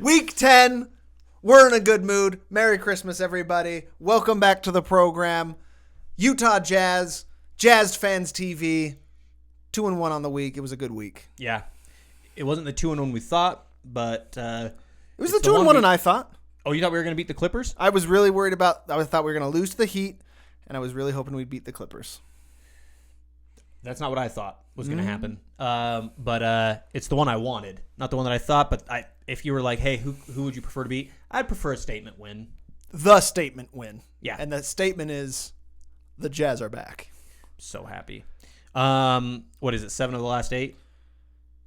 Week 10. We're in a good mood. Merry Christmas, everybody. Welcome back to the program. Utah Jazz, Jazzed Fans TV. 2-1 on the week. It was a good week. Yeah. It wasn't the 2-1 we thought, but it was the 2-1 and I thought. Oh, you thought we were going to beat the Clippers? I was really worried about. I thought we were going to lose to the Heat, and I was really hoping we'd beat the Clippers. That's not what I thought was going to happen. But it's the one I wanted, not the one that I thought. But if you were like, hey, who would you prefer to beat? I'd prefer a statement win. The statement win. Yeah. And the statement is the Jazz are back. So happy. What is it? 7 of the last 8?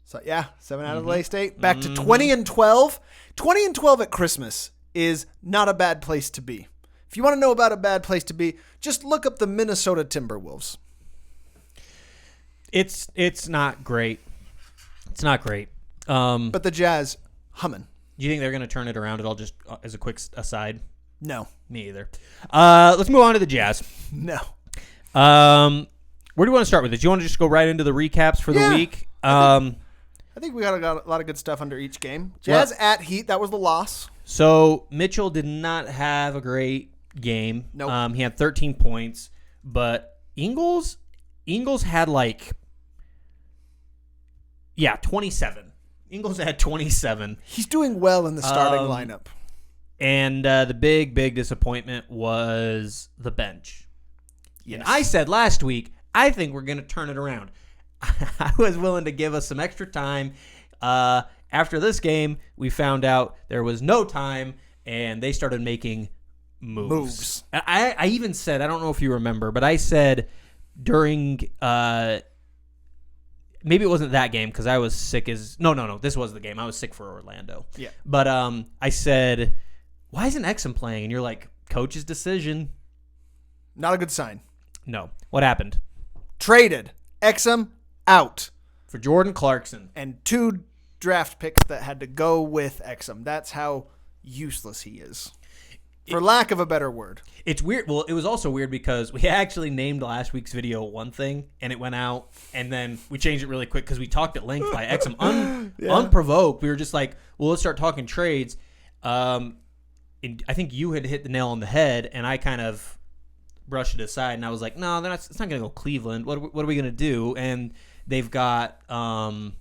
So yeah, 7 out of the last 8. Back to 20-12. 20-12 at Christmas is not a bad place to be. If you want to know about a bad place to be, just look up the Minnesota Timberwolves. It's not great. It's not great. But the Jazz humming. Do you think they're going to turn it around at all? Just as a quick aside. No. Me either. Let's move on to the Jazz. No. Where do you want to start with it? Do you want to just go right into the recaps for the week? I think we got a lot of good stuff under each game. Jazz at Heat, that was the loss. So Mitchell did not have a great game. Nope. He had 13 points, but Ingles had 27. Ingles had 27. He's doing well in the starting lineup. And the big disappointment was the bench. Yes. And I said last week, I think we're going to turn it around. I was willing to give us some extra time. After this game, we found out there was no time, and they started making moves. I even said, I don't know if you remember, but I said during maybe it wasn't that game because I was sick as no, this was the game. I was sick for Orlando. Yeah. But I said, why isn't Exum playing? And you're like, coach's decision. Not a good sign. No. What happened? Traded. Exum out. For Jordan Clarkson. And 2 draft picks that had to go with Exum. That's how useless he is. For lack of a better word. It's weird. Well, it was also weird because we actually named last week's video one thing, and it went out, and then we changed it really quick because we talked at length by Exum. Unprovoked. We were just like, well, let's start talking trades. And I think you had hit the nail on the head, and I kind of brushed it aside, and I was like, no, it's not going to go Cleveland. What are we going to do? And they've got Colin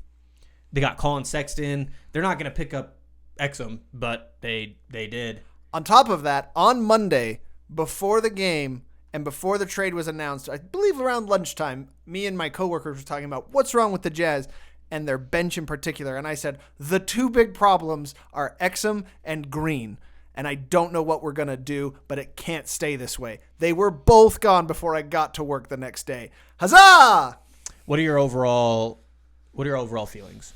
Sexton. They're not going to pick up Exum, but they did. On top of that, on Monday, before the game and before the trade was announced, I believe around lunchtime, me and my coworkers were talking about what's wrong with the Jazz and their bench in particular. And I said, the 2 big problems are Exum and Green. And I don't know what we're going to do, but it can't stay this way. They were both gone before I got to work the next day. Huzzah! What are your overall feelings?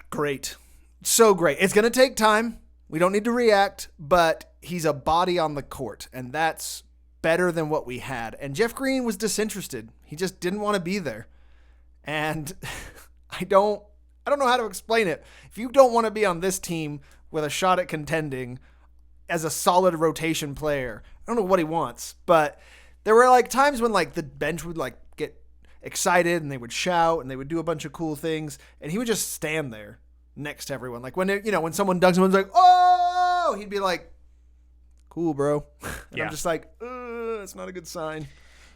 Great. So great. It's going to take time. We don't need to react, but he's a body on the court, and that's better than what we had. And Jeff Green was disinterested. He just didn't want to be there. And I don't know how to explain it. If you don't want to be on this team with a shot at contending as a solid rotation player, I don't know what he wants, but there were times when the bench would get excited and they would shout and they would do a bunch of cool things, and he would just stand there next to everyone. When someone dug someone's like, oh, he'd be like, cool, bro. And I'm just like, that's not a good sign.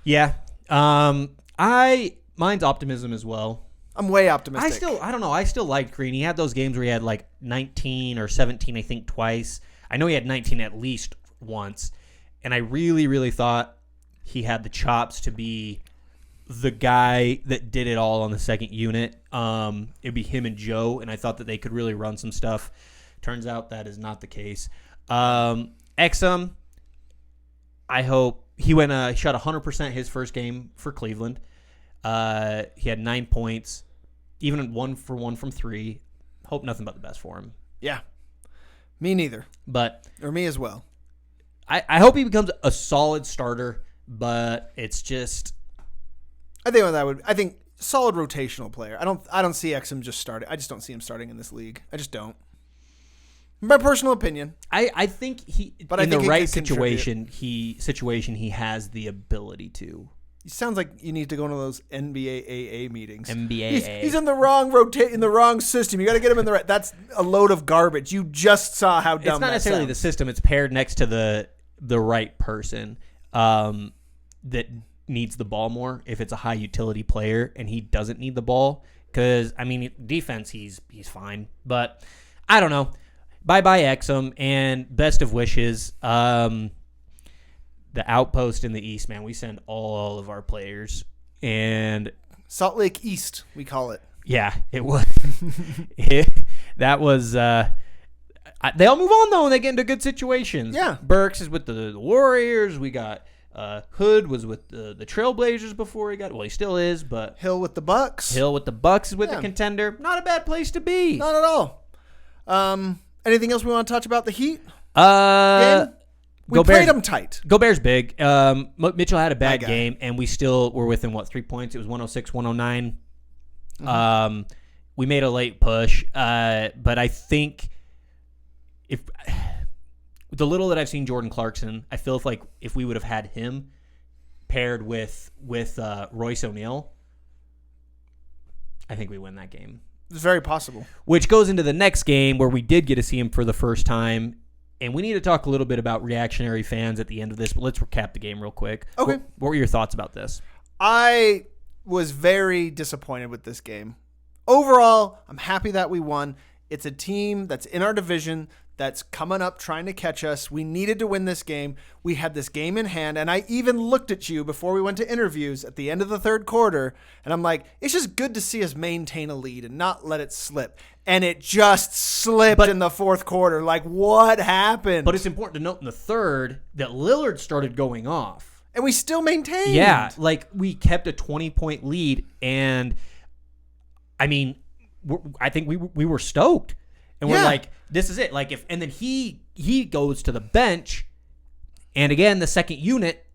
Yeah. Mine's optimism as well. I'm way optimistic. I don't know. I still liked Green. He had those games where he had 19 or 17, I think, twice. I know he had 19 at least once. And I really, really thought he had the chops to be the guy that did it all on the second unit. It'd be him and Joe, and I thought that they could really run some stuff. Turns out that is not the case. Exum, I hope he shot 100% his first game for Cleveland. He had 9 points, even 1 for 1 from 3. Hope nothing but the best for him. Yeah, me neither. Or me as well. I hope he becomes a solid starter, but it's just. I think solid rotational player. I don't see Exum just starting. I just don't see him starting in this league. I just don't. My personal opinion. I think in the right situation, he has the ability to. sounds like you need to go to those NBA AA meetings. NBA. He's in the wrong in the wrong system. You got to get him in the right. That's a load of garbage. You just saw how dumb. It's not that necessarily sounds. the system. It's paired next to the right person that needs the ball more. If it's a high utility player and he doesn't need the ball, because I mean defense, he's fine. But I don't know. Bye Exum and best of wishes. The outpost in the East, man, we send all of our players. And Salt Lake East, we call it. Yeah, it was. That was. They all move on, though, and they get into good situations. Yeah. Burks is with the Warriors. We got Hood was with the Trailblazers before he got. Well, he still is, but. Hill with the Bucks. Hill with the Bucks is with the contender. Not a bad place to be. Not at all. Anything else we want to touch about the Heat? Game? We played them tight. Gobert's big. Mitchell had a bad game, and we still were within, 3 points? It was 106, 109. Mm-hmm. We made a late push, but I think if the little that I've seen Jordan Clarkson, I feel if we would have had him paired with Royce O'Neal, I think we win that game. It's very possible. Which goes into the next game where we did get to see him for the first time. And we need to talk a little bit about reactionary fans at the end of this, but let's recap the game real quick. Okay. What were your thoughts about this? I was very disappointed with this game. Overall, I'm happy that we won. It's a team that's in our division that's coming up trying to catch us. We needed to win this game. We had this game in hand, and I even looked at you before we went to interviews at the end of the third quarter, and I'm like, it's just good to see us maintain a lead and not let it slip. And it just slipped in the fourth quarter. Like, what happened? But it's important to note in the third that Lillard started going off. And we still maintained. Yeah, we kept a 20-point lead, and I mean, I think we were stoked. And we're like, this is it. And then he goes to the bench, and again, the second unit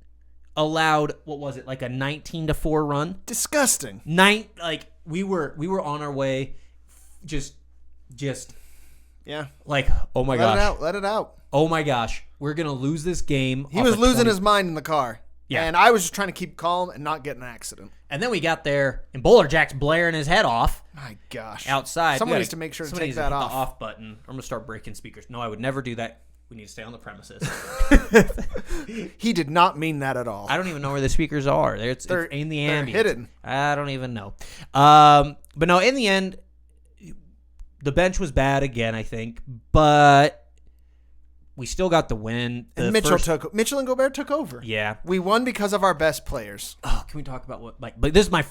allowed, what was it, a 19-4 run? Disgusting. We were on our way, just yeah. Oh my gosh. Let it out. Oh my gosh. We're going to lose this game. He was losing his mind in the car. Yeah. And I was just trying to keep calm and not get in an accident. And then we got there, and Bowler Jack's blaring his head off. My gosh. Outside. Someone needs to make sure to take that off. The off button. I'm going to start breaking speakers. No, I would never do that. We need to stay on the premises. He did not mean that at all. I don't even know where the speakers are. They're in the ambience. They're hidden. I don't even know. But no, in the end, the bench was bad again, I think. But we still got the win. And Mitchell and Gobert took over. Yeah. We won because of our best players. Oh, can we talk about but this is my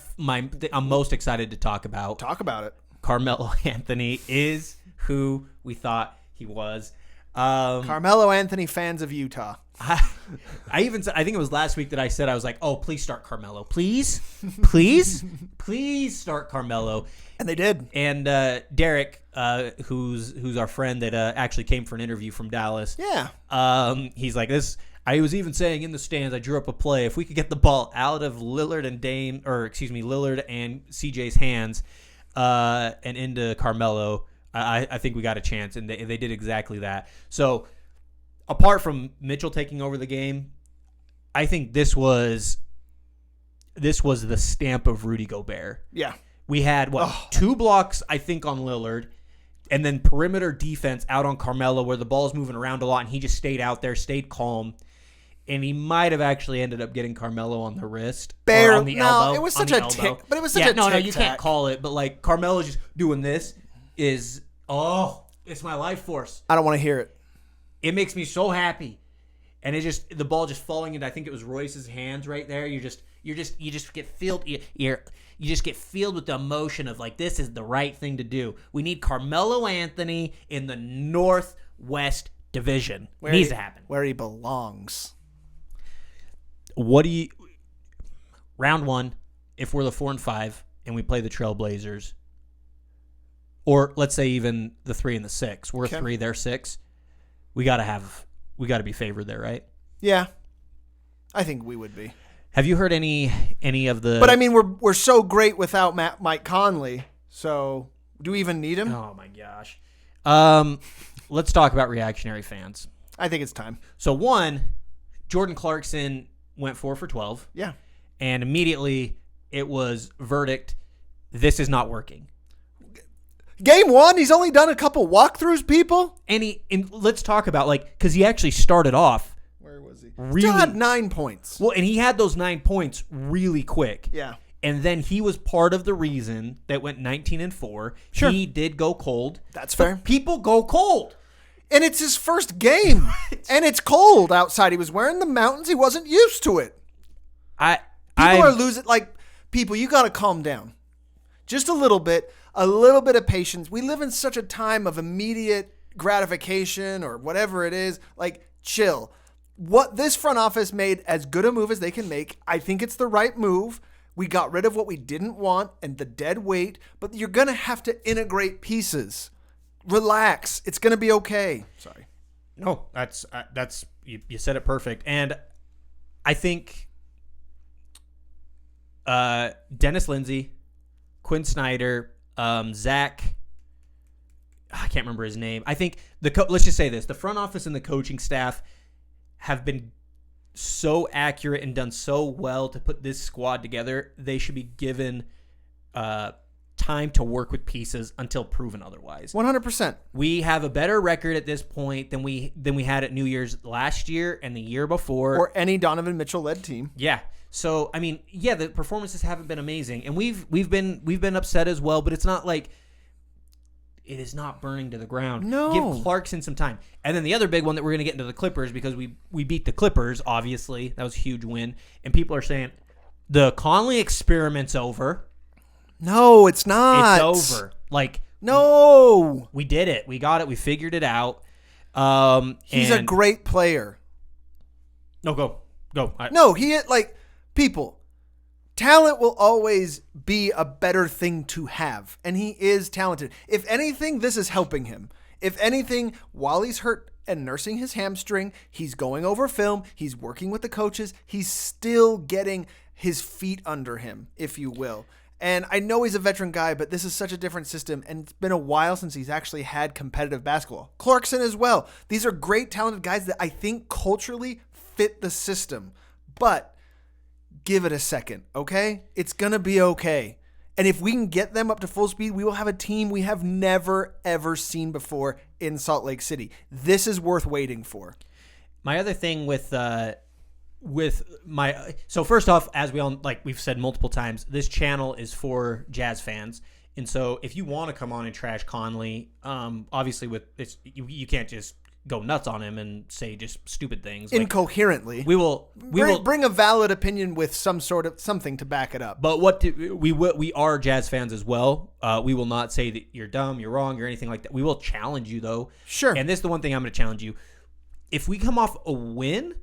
I'm most excited to talk about. Talk about it. Carmelo Anthony is who we thought he was. Carmelo Anthony fans of Utah. I even said, I think it was last week that I said, I was like, oh, please start Carmelo. Please start Carmelo. And they did. And Derek, who's our friend that actually came for an interview from Dallas. Yeah. He's like this. I was even saying in the stands, I drew up a play. If we could get the ball out of Lillard and Lillard and CJ's hands, and into Carmelo, I think we got a chance. And they did exactly that. So apart from Mitchell taking over the game, I think this was the stamp of Rudy Gobert. Yeah. We had, 2 blocks, I think, on Lillard, and then perimeter defense out on Carmelo where the ball's moving around a lot, and he just stayed out there, stayed calm, and he might have actually ended up getting Carmelo on the wrist. Or on the elbow. It was such a tick. But it was such a no, tic-tac. you can't call it, but Carmelo just doing this is, it's my life force. I don't want to hear it. It makes me so happy. And the ball just falling into, I think it was Royce's hands right there. You just get filled. You just get filled with the emotion of this is the right thing to do. We need Carmelo Anthony in the Northwest Division. It needs to happen. Where he belongs. Round 1, if we're the 4 and 5 and we play the Trailblazers, or let's say even the 3 and the 6, we're 3, they're 6. We got to be favored there, right? Yeah. I think we would be. Have you heard any of the? But I mean, we're so great without Mike Conley. So do we even need him? Oh my gosh. Let's talk about reactionary fans. I think it's time. So 1, Jordan Clarkson went 4 for 12. Yeah. and immediately it was verdict, this is not working. Game 1, he's only done a couple walkthroughs, people. And let's talk about, because he actually started off. Where was he? Really, Still had 9 points. Well, and he had those 9 points really quick. Yeah. And then he was part of the reason that went 19-4. Sure. He did go cold. That's fair. People go cold. And it's his first game. And it's cold outside. He was wearing the mountains. He wasn't used to it. People are losing. People, you got to calm down. Just a little bit of patience. We live in such a time of immediate gratification or whatever it is. Chill. What this front office made as good a move as they can make. I think it's the right move. We got rid of what we didn't want and the dead weight, but you're going to have to integrate pieces. Relax. It's going to be okay. Sorry. No, that's you said it perfect. And I think Dennis Lindsay, Quinn Snyder, Zach, I can't remember his name. I think let's just say this. The front office and the coaching staff have been so accurate and done so well to put this squad together. They should be given time to work with pieces until proven otherwise. 100%. We have a better record at this point than we had at New Year's last year and the year before, or any Donovan Mitchell-led team. Yeah. So the performances haven't been amazing, and we've been upset as well. But it's not like it is not burning to the ground. No. Give Clarkson some time. And then the other big one that we're going to get into the Clippers, because we beat the Clippers, obviously. That was a huge win. And people are saying the Conley experiment's over. No, it's not. It's over. No. We did it. We got it. We figured it out. He's a great player. No, go. No, people. Talent will always be a better thing to have, and he is talented. If anything, this is helping him. If anything, while he's hurt and nursing his hamstring, he's going over film, he's working with the coaches, he's still getting his feet under him, if you will. And I know he's a veteran guy, but this is such a different system, and it's been a while since he's actually had competitive basketball. Clarkson as well. These are great, talented guys that I think culturally fit the system. But give it a second, okay? It's going to be okay. And if we can get them up to full speed, we will have a team we have never, ever seen before in Salt Lake City. This is worth waiting for. My other thing so first off, as we all, we've said multiple times, this channel is for Jazz fans. And so if you want to come on and trash Conley, obviously you can't just go nuts on him and say just stupid things incoherently. We will bring a valid opinion with some sort of something to back it up. But we are Jazz fans as well. We will not say that you're dumb, you're wrong, or anything like that. We will challenge you though. Sure. And this is the one thing I'm going to challenge you. If we come off a win,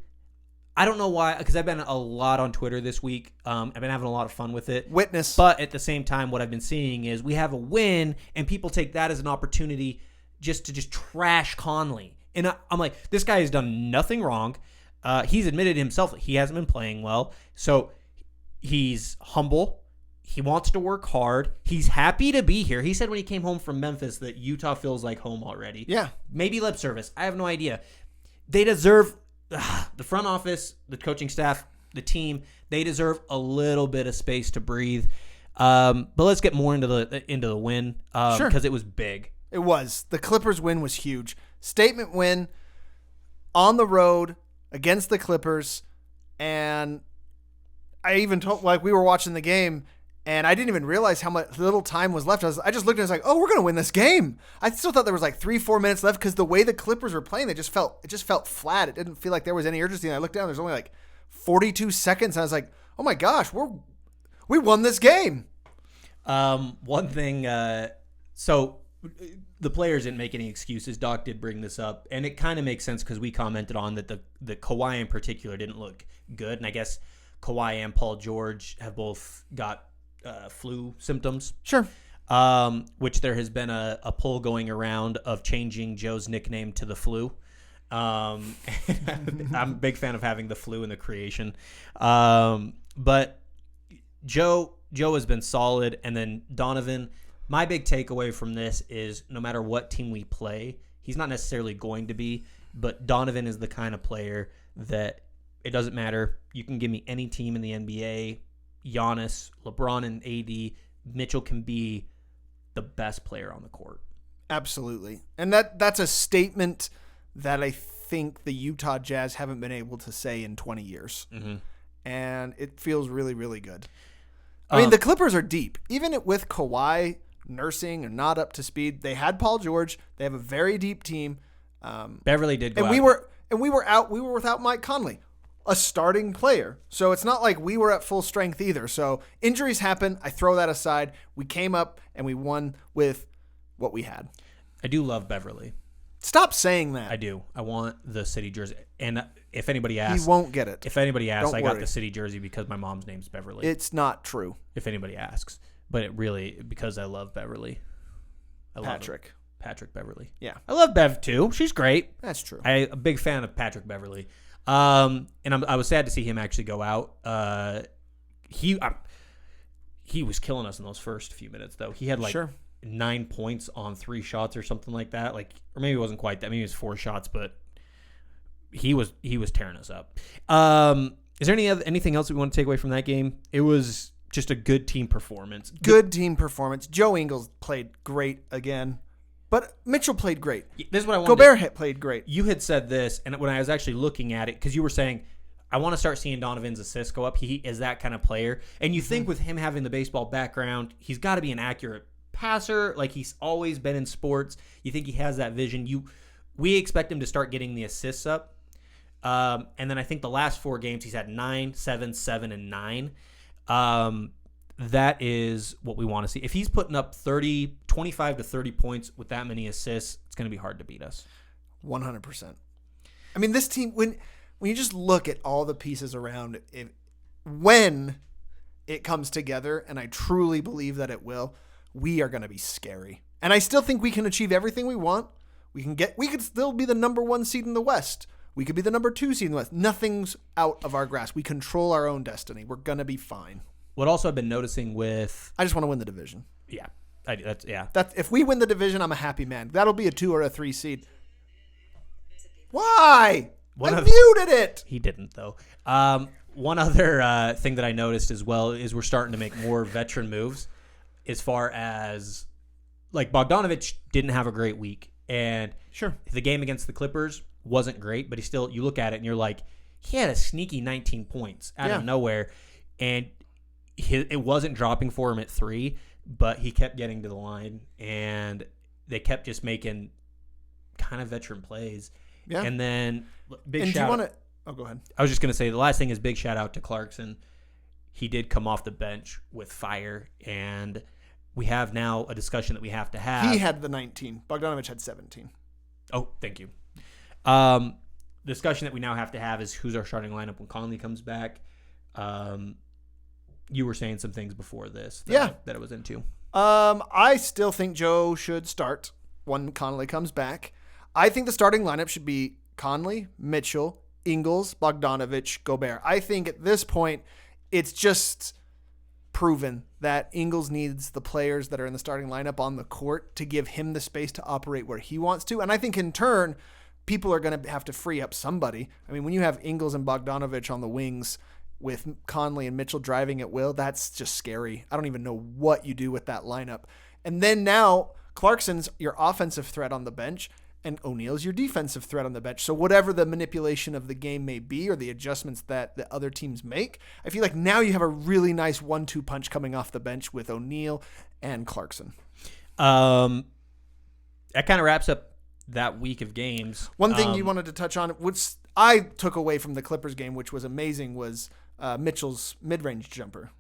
I don't know why, because I've been a lot on Twitter this week. I've been having a lot of fun with it. Witness. But at the same time, what I've been seeing is we have a win, and people take that as an opportunity to trash Conley. And I'm like, this guy has done nothing wrong. He's admitted himself that he hasn't been playing well. So he's humble. He wants to work hard. He's happy to be here. He said when he came home from Memphis that Utah feels like home already. Yeah. Maybe lip service. I have no idea. They deserve... the front office, the coaching staff, the team, they deserve a little bit of space to breathe. But let's get more into the win Sure. Because it was big. It was. The Clippers win was huge. Statement win on the road against the Clippers. And I even told, we were watching the game, and I didn't even realize how much little time was left. I just looked and I was like, oh, we're going to win this game. I still thought there was 3-4 minutes left because the way the Clippers were playing, it just felt flat. It didn't feel like there was any urgency. And I looked down, there's only 42 seconds. And I was like, oh my gosh, we won this game. One thing, so the players didn't make any excuses. Doc did bring this up, and it kind of makes sense because we commented on that the Kawhi in particular didn't look good. And I guess Kawhi and Paul George have both got flu symptoms. Sure. Which there has been a poll going around of changing Joe's nickname to the Flu. I'm a big fan of having the flu in the creation. But Joe has been solid. And then Donovan, my big takeaway from this is no matter what team we play, he's not necessarily going to be, but Donovan is the kind of player that it doesn't matter. You can give me any team in the NBA. Giannis, LeBron, and AD, Mitchell can be the best player on the court. Absolutely. And that's a statement that I think the Utah Jazz haven't been able to say in 20 years. Mm-hmm. And it feels really, really good. I mean, the Clippers are deep. Even with Kawhi nursing and not up to speed, they had Paul George. They have a very deep team. Beverly did go and out. we were without Mike Conley, a starting player. So it's not like we were at full strength either. So injuries happen. I throw that aside. We came up and we won with what we had. I do love Beverly. Stop saying that. I do. I want the city jersey. And if anybody asks, He won't get it. If anybody asks, Don't I got worry. the city jersey because my mom's name's Beverly. It's not true. If anybody asks, but it really because I love Beverly. I love Patrick. Patrick Beverly. Yeah. I love Bev too. She's great. That's true. I'm a big fan of Patrick Beverly. And I was sad to see him actually go out. He was killing us in those first few minutes though. He had 9 points on 3 shots or something like that. Or maybe it wasn't quite that. Maybe it was 4 shots, but he was tearing us up. Is there anything else that we want to take away from that game? It was just a good team performance. Good team performance. Joe Ingles played great again, but Mitchell played great. This is what I wanted. Gobert played great. You had said this, and when I was actually looking at it, because you were saying, I want to start seeing Donovan's assists go up. He is that kind of player. And you think with him having the baseball background, he's got to be an accurate passer. Like he's always been in sports. You think he has that vision. We expect him to start getting the assists up. And then I think the last 4 games, he's had 9, 7, 7, and 9. That is what we want to see. If he's putting up 25 to 30 points with that many assists, it's going to be hard to beat us. 100%. I mean, this team, when you just look at all the pieces around it, when it comes together, and I truly believe that it will, we are going to be scary. And I still think we can achieve everything we want. We could still be the number 1 seed in the West. We could be the number 2 seed in the West. Nothing's out of our grasp. We control our own destiny. We're going to be fine. What also I've been noticing with... I just want to win the division. Yeah. If we win the division, I'm a happy man. That'll be a 2 or a 3 seed. Why? I muted it. He didn't, though. One other thing that I noticed as well is we're starting to make more veteran moves as far as... Like, Bogdanovich didn't have a great week. And sure, the game against the Clippers wasn't great, but you look at it and you're like, he had a sneaky 19 points out of nowhere. And it wasn't dropping for him at 3, but he kept getting to the line, and they kept just making kind of veteran plays. Yeah. And then big shout out. Oh, go ahead. I was just going to say the last thing is big shout out to Clarkson. He did come off the bench with fire, and we have now a discussion that we have to have. He had the 19. Bogdanovich had 17. Oh, thank you. Discussion that we now have to have is who's our starting lineup when Conley comes back. You were saying some things before this that I was into. I still think Joe should start when Conley comes back. I think the starting lineup should be Conley, Mitchell, Ingles, Bogdanovich, Gobert. I think at this point, it's just proven that Ingles needs the players that are in the starting lineup on the court to give him the space to operate where he wants to. And I think in turn, people are going to have to free up somebody. I mean, when you have Ingles and Bogdanovich on the wings with Conley and Mitchell driving at will, that's just scary. I don't even know what you do with that lineup. And then now Clarkson's your offensive threat on the bench and O'Neal's your defensive threat on the bench. So whatever the manipulation of the game may be or the adjustments that the other teams make, I feel like now you have a really nice 1-2 punch coming off the bench with O'Neal and Clarkson. That kind of wraps up that week of games. One thing you wanted to touch on, which I took away from the Clippers game, which was amazing, was Mitchell's mid-range jumper.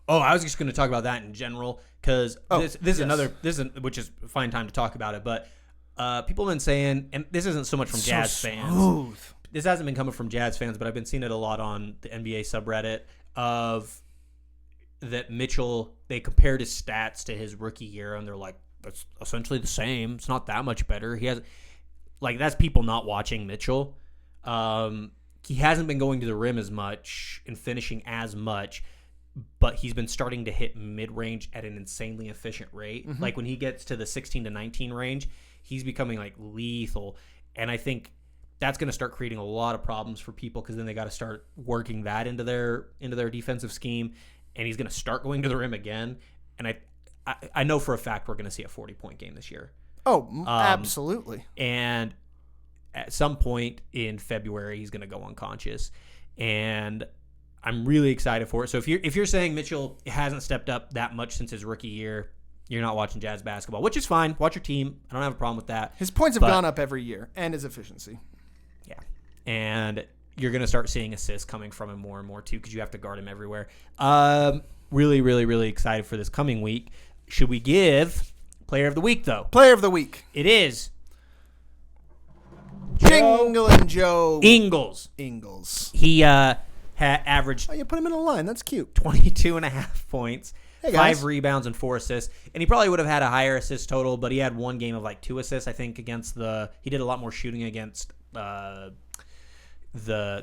Oh, I was just going to talk about that in general because this is which is a fine time to talk about it. But people have been saying, and this isn't so much from Jazz fans. This hasn't been coming from Jazz fans, but I've been seeing it a lot on the NBA subreddit of that Mitchell. They compared his stats to his rookie year, and they're like, that's essentially the same. It's not that much better. He has, like, that's people not watching Mitchell. He hasn't been going to the rim as much and finishing as much, but he's been starting to hit mid-range at an insanely efficient rate. Mm-hmm. Like when he gets to the 16 to 19 range, he's becoming like lethal. And I think that's going to start creating a lot of problems for people because then they got to start working that into their defensive scheme. and he's going to start going to the rim again. And I know for a fact we're going to see a 40-point game this year. Oh, absolutely. And at some point in February, he's going to go unconscious. And I'm really excited for it. So if you're saying Mitchell hasn't stepped up that much since his rookie year, you're not watching Jazz basketball, which is fine. Watch your team. I don't have a problem with that. His points have gone up every year, and his efficiency. Yeah. And you're going to start seeing assists coming from him more and more, too, because you have to guard him everywhere. Really, really, really excited for this coming week. Should we give Player of the Week, though? Player of the Week. It is Jinglin' Joe Ingles. He averaged... Oh, you put him in a line. That's cute. 22.5 points. Hey, guys. 5 rebounds and 4 assists. And he probably would have had a higher assist total, but he had one game of like 2 assists, I think, against he did a lot more shooting against the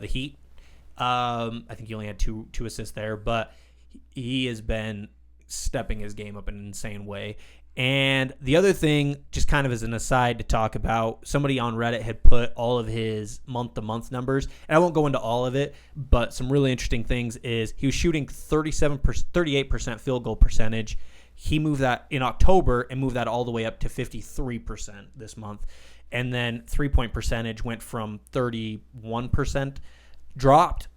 Heat. I think he only had two assists there, but he has been stepping his game up in an insane way. And the other thing, just kind of as an aside to talk about, somebody on Reddit had put all of his month-to-month numbers, and I won't go into all of it, but some really interesting things is he was shooting 38% field goal percentage. He moved that in October and moved that all the way up to 53% this month. And then three-point percentage went from 31%, dropped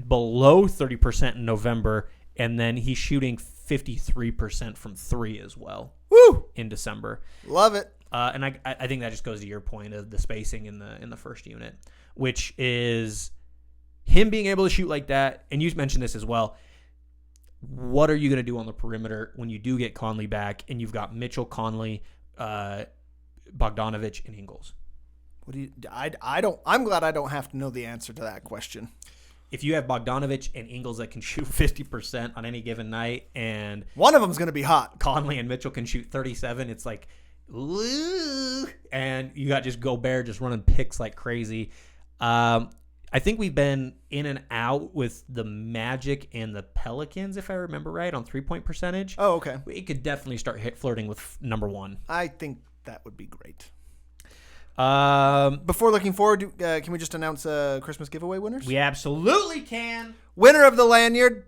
below 30% in November, and then he's shooting 53% from 3 as well. Woo! In December. Love it. And I think that just goes to your point of the spacing in the first unit, which is him being able to shoot like that. And you mentioned this as well. What are you going to do on the perimeter when you do get Conley back and you've got Mitchell, Conley, Bogdanovich, and Ingles? What do you? I'm glad I don't have to know the answer to that question. If you have Bogdanovich and Ingles that can shoot 50% on any given night, and one of them's going to be hot, Conley and Mitchell can shoot 37, it's like, ooh, and you got just Gobert just running picks like crazy. I think we've been in and out with the Magic and the Pelicans, if I remember right, on 3-point percentage. Oh, okay. We could definitely start flirting with number 1. I think that would be great. Before looking forward, can we just announce Christmas giveaway winners? We absolutely can. Winner of the lanyard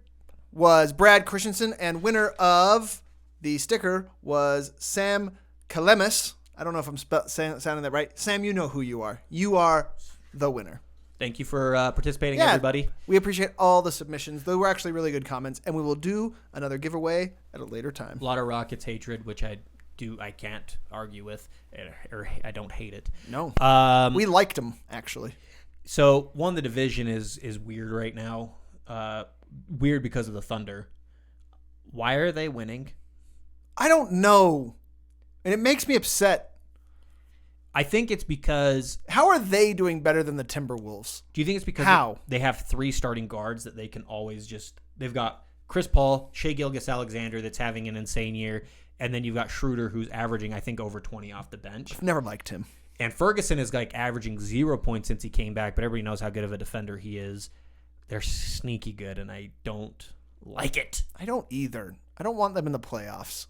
was Brad Christensen, and winner of the sticker was Sam Kalemis. I don't know if I'm sounding that right. Sam, you know who you are. You are the winner. Thank you for participating, everybody. We appreciate all the submissions. They were actually really good comments, and we will do another giveaway at a later time. A lot of Rockets hatred, which I can't argue with, or I don't hate it. No. We liked them, actually. So, the division is weird right now. Weird because of the Thunder. Why are they winning? I don't know. And it makes me upset. I think it's because... How are they doing better than the Timberwolves? Do you think it's because they have 3 starting guards that they can always just... They've got Chris Paul, Shai Gilgeous-Alexander that's having an insane year, and then you've got Schroeder, who's averaging, I think, over 20 off the bench. I've never liked him. And Ferguson is like averaging 0 points since he came back, but everybody knows how good of a defender he is. They're sneaky good, and I don't like it. I don't either. I don't want them in the playoffs.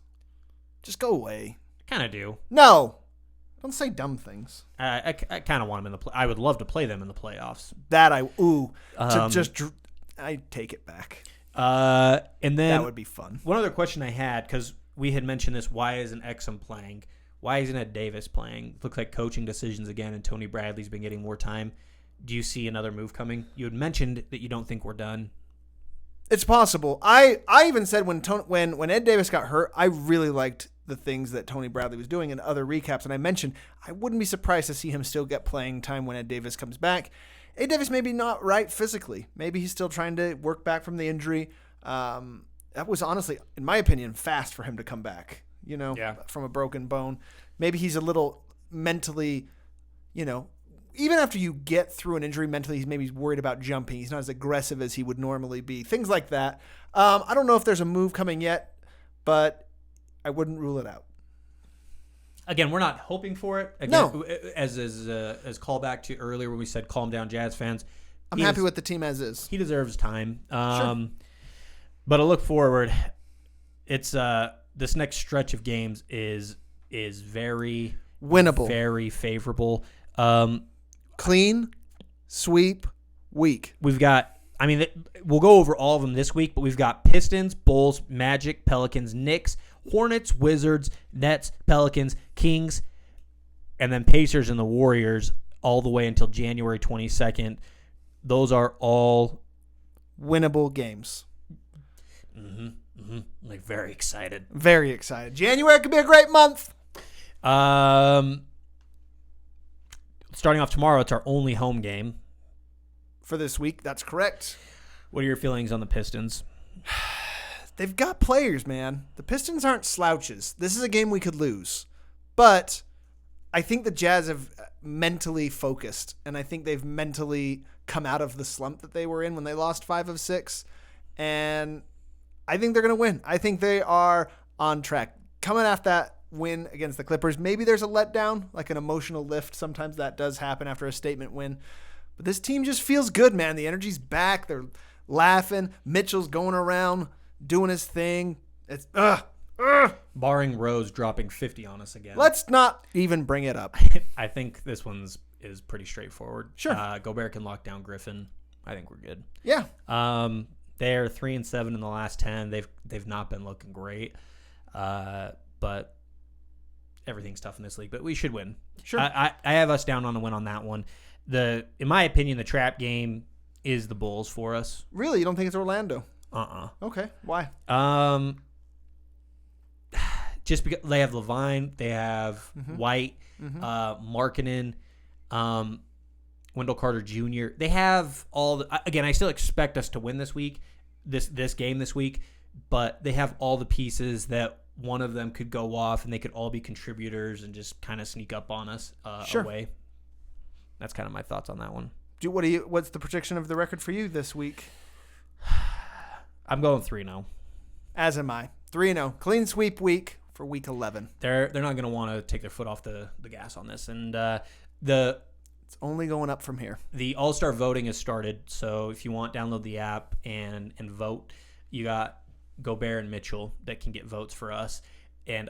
Just go away. I kind of do. No. Don't say dumb things. I kind of want them in the I would love to play them in the playoffs. That I take it back. And then that would be fun. One other question I had, because we had mentioned this, why isn't Exum playing? Why isn't Ed Davis playing? Looks like coaching decisions again, and Tony Bradley's been getting more time. Do you see another move coming? You had mentioned that you don't think we're done. It's possible. I even said when Ed Davis got hurt, I really liked the things that Tony Bradley was doing in other recaps, and I mentioned I wouldn't be surprised to see him still get playing time when Ed Davis comes back. Ed Davis maybe not right physically. Maybe he's still trying to work back from the injury. That was honestly, in my opinion, fast for him to come back, from a broken bone. Maybe he's a little mentally, even after you get through an injury mentally, he's worried about jumping. He's not as aggressive as he would normally be. Things like that. I don't know if there's a move coming yet, but I wouldn't rule it out. Again, we're not hoping for it. Again, no. As callback to earlier when we said calm down, Jazz fans. I'm happy with the team as is. He deserves time. Sure. But I look forward. It's this next stretch of games is very winnable, very favorable. Clean, sweep, week. We've got I mean, we'll go over all of them this week, but we've got Pistons, Bulls, Magic, Pelicans, Knicks, Hornets, Wizards, Nets, Pelicans, Kings, and then Pacers and the Warriors all the way until January 22nd. Those are all winnable games. Like, very excited. Very excited. January could be a great month. Starting off tomorrow, it's our only home game. For this week, that's correct. What are your feelings on the Pistons? They've got players, man. The Pistons aren't slouches. This is a game we could lose. But I think the Jazz have mentally focused, and I think they've mentally come out of the slump that they were in when they lost 5 of 6. And I think they're going to win. I think they are on track. Coming off that win against the Clippers, maybe there's a letdown, like an emotional lift. Sometimes that does happen after a statement win. But this team just feels good, man. The energy's back. They're laughing. Mitchell's going around doing his thing. It's barring Rose dropping 50 on us again. Let's not even bring it up. I think this is pretty straightforward. Sure. Gobert can lock down Griffin. I think we're good. Yeah. They're 3-7 in the last 10. They've not been looking great. But everything's tough in this league. But we should win. Sure. I have us down on a win on that one. In my opinion, the trap game is the Bulls for us. Really? You don't think it's Orlando? Okay. Why? Just because they have Levine, they have White, Markkanen, Wendell Carter Jr. They have all again, I still expect us to win this week, this game this week, but they have all the pieces that one of them could go off and they could all be contributors and just kind of sneak up on us away. That's kind of my thoughts on that one. What's the prediction of the record for you this week? I'm going 3-0. As am I. 3-0. Clean sweep week for week 11. They're not going to want to take their foot off the gas on this. And it's only going up from here. The All-Star voting has started, so if you want, download the app and vote. You got Gobert and Mitchell that can get votes for us. And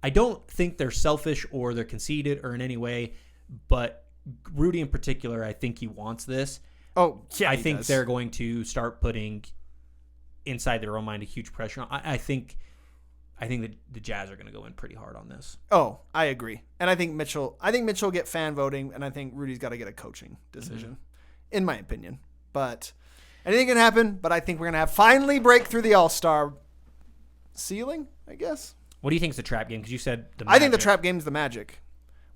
I don't think they're selfish or they're conceited or in any way, but Rudy in particular, I think he wants this. Oh, yeah, I think they're going to start putting inside their own mind a huge pressure. I think that the Jazz are going to go in pretty hard on this. Oh, I agree. And I think Mitchell will get fan voting, and I think Rudy's got to get a coaching decision, in my opinion. But anything can happen, but I think we're going to finally break through the All-Star ceiling, I guess. What do you think is the trap game? Because you said the Magic. I think the trap game is the Magic.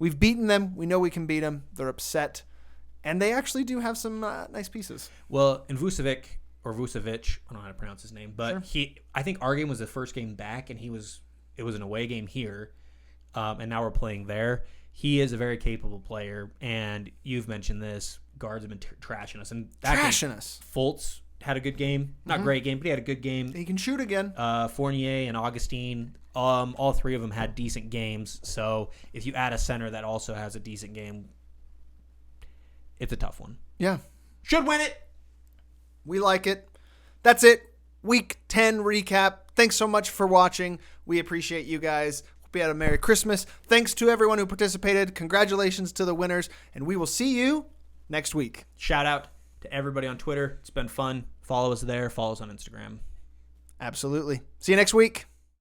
We've beaten them. We know we can beat them. They're upset. And they actually do have some nice pieces. Well, in Vucevic, I don't know how to pronounce his name, but sure. I think our game was the first game back, and it was an away game here, and now we're playing there. He is a very capable player, and you've mentioned this. Guards have been trashing us. And us. Fultz had a good game. Not great game, but he had a good game. He can shoot again. Fournier and Augustine, all three of them had decent games. So if you add a center that also has a decent game, it's a tough one. Yeah. Should win it. We like it. That's it. Week 10 recap. Thanks so much for watching. We appreciate you guys. Hope you had a Merry Christmas. Thanks to everyone who participated. Congratulations to the winners. And we will see you next week. Shout out to everybody on Twitter. It's been fun. Follow us there. Follow us on Instagram. Absolutely. See you next week.